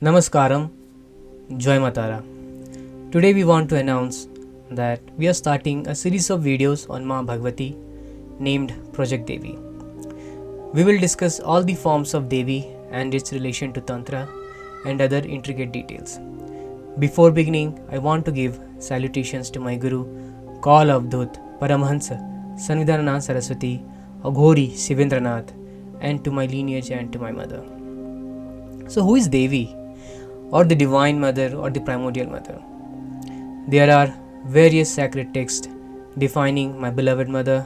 Namaskaram, Joy Matara. Today we want to announce that we are starting a series of videos on Ma Bhagavati named Project Devi. We will discuss all the forms of Devi and its relation to Tantra and other intricate details. Before beginning, I want to give salutations to my Guru, Kaul Avdut, Paramahansa, Sanvidhananand Saraswati, Aghori Sivendranath, and to my lineage and to my mother. So who is Devi? Or the Divine Mother or the Primordial Mother? There are various sacred texts defining my beloved mother,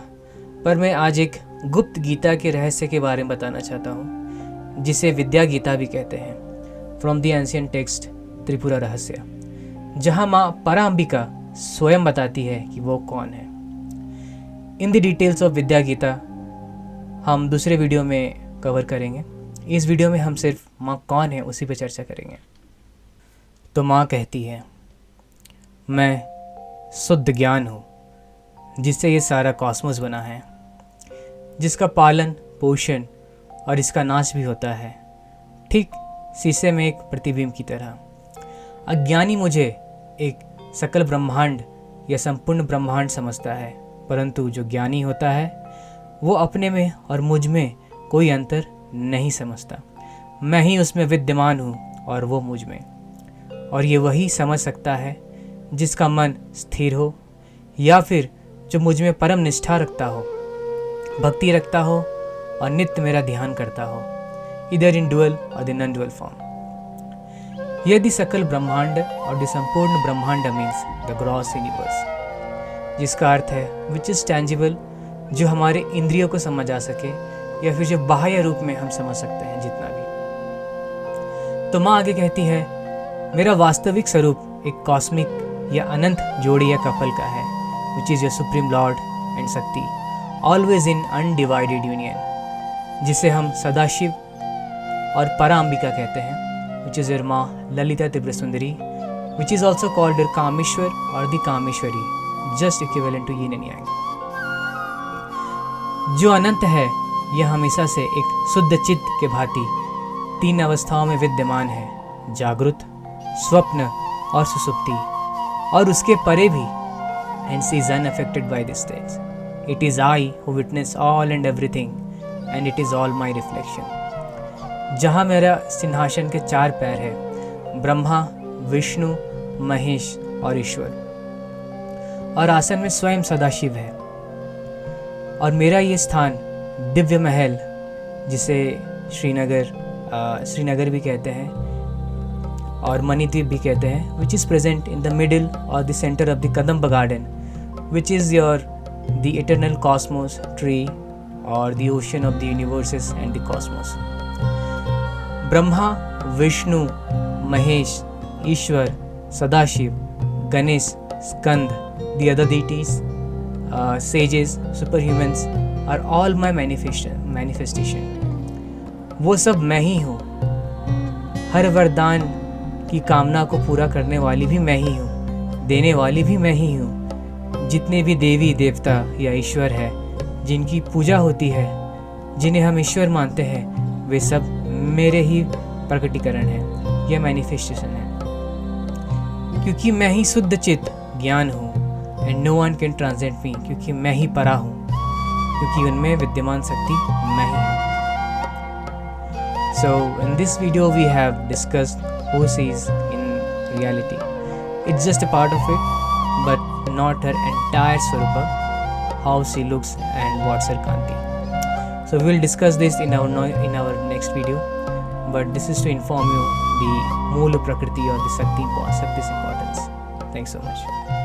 पर मैं आज एक गुप्त गीता के रहस्य के बारे में बताना चाहता हूँ, जिसे विद्या गीता भी कहते हैं, from the ancient text Tripura रहस्य, जहाँ माँ पराम्बिका स्वयं बताती है कि वो कौन है. इन द डिटेल्स ऑफ विद्या गीता हम दूसरे वीडियो में कवर करेंगे. इस वीडियो में हम सिर्फ माँ कौन है उसी पर चर्चा करेंगे. तो माँ कहती है, मैं शुद्ध ज्ञान हूँ जिससे ये सारा कॉस्मोस बना है, जिसका पालन पोषण और इसका नाश भी होता है, ठीक शीशे में एक प्रतिबिंब की तरह. अज्ञानी मुझे एक सकल ब्रह्मांड या संपूर्ण ब्रह्मांड समझता है, परंतु जो ज्ञानी होता है वो अपने में और मुझ में कोई अंतर नहीं समझता. मैं ही उसमें विद्यमान हूँ और वो मुझ में. और ये वही समझ सकता है जिसका मन स्थिर हो, या फिर जो मुझ में परम निष्ठा रखता हो, भक्ति रखता हो और नित्य मेरा ध्यान करता हो, इधर इन डुअल और द नॉन डुअल फॉर्म. यदि सकल ब्रह्मांड और द संपूर्ण ब्रह्मांड मीन्स द ग्रॉस यूनिवर्स, जिसका अर्थ है विच इज़ टैंजिबल, जो हमारे इंद्रियों को समझ आ सके, या फिर जो बाह्य रूप में हम समझ सकते हैं जितना भी. तो माँ आगे कहती है, मेरा वास्तविक स्वरूप एक कॉस्मिक या अनंत जोड़ी या कपल का है, विच is your supreme Lord and शक्ति, ऑलवेज इन अनडिवाइडेड यूनियन, जिसे हम सदाशिव और पराम्बिका कहते हैं, विच इज़ योर माँ Lalita Tripura Sundari, which is also called your Kameshwar और the Kameshwari, just equivalent to yin and yang. जो अनंत है यह हमेशा से एक शुद्ध चित्त के भांति तीन अवस्थाओं में विद्यमान है, जागृत, स्वप्न और सुसुप्ति, और उसके परे भी. Hence is unaffected by these states. It is I who witness all and everything, and it is all my reflection. जहाँ मेरा सिंहासन के चार पैर है, ब्रह्मा, विष्णु, महेश और ईश्वर, और आसन में स्वयं सदाशिव है. और मेरा ये स्थान दिव्य महल, जिसे श्रीनगर भी कहते हैं और मणिद्वीप भी कहते हैं, which is present in the middle और the centre of the Kadamba garden, which is your the eternal cosmos tree और the ocean of the universes and the cosmos. Brahma, Vishnu, Mahesh, Ishwar, Sadashiv, Ganesh, Skanda, the other deities, sages, superhumans are all my manifestation. वो सब मैं ही हूँ. हर वरदान की कामना को पूरा करने वाली भी मैं ही हूँ, देने वाली भी मैं ही हूँ. जितने भी देवी देवता या ईश्वर है जिनकी पूजा होती है, जिन्हें हम ईश्वर मानते हैं, वे सब मेरे ही प्रकटीकरण है, यह मैनिफेस्टेशन है. क्योंकि मैं ही शुद्ध चित्त ज्ञान हूँ, and no one can transcend me, क्योंकि मैं ही परा हूँ, क्योंकि उनमें विद्यमान शक्ति मैं ही हूँ. So in this video we have discussed who she is in reality. It's just a part of it, but not her entire Swarupa, how she looks and what's her Kanti. So we will discuss this in our next video, but this is to inform you the Moola Prakriti or the Shakti's importance. Thanks so much.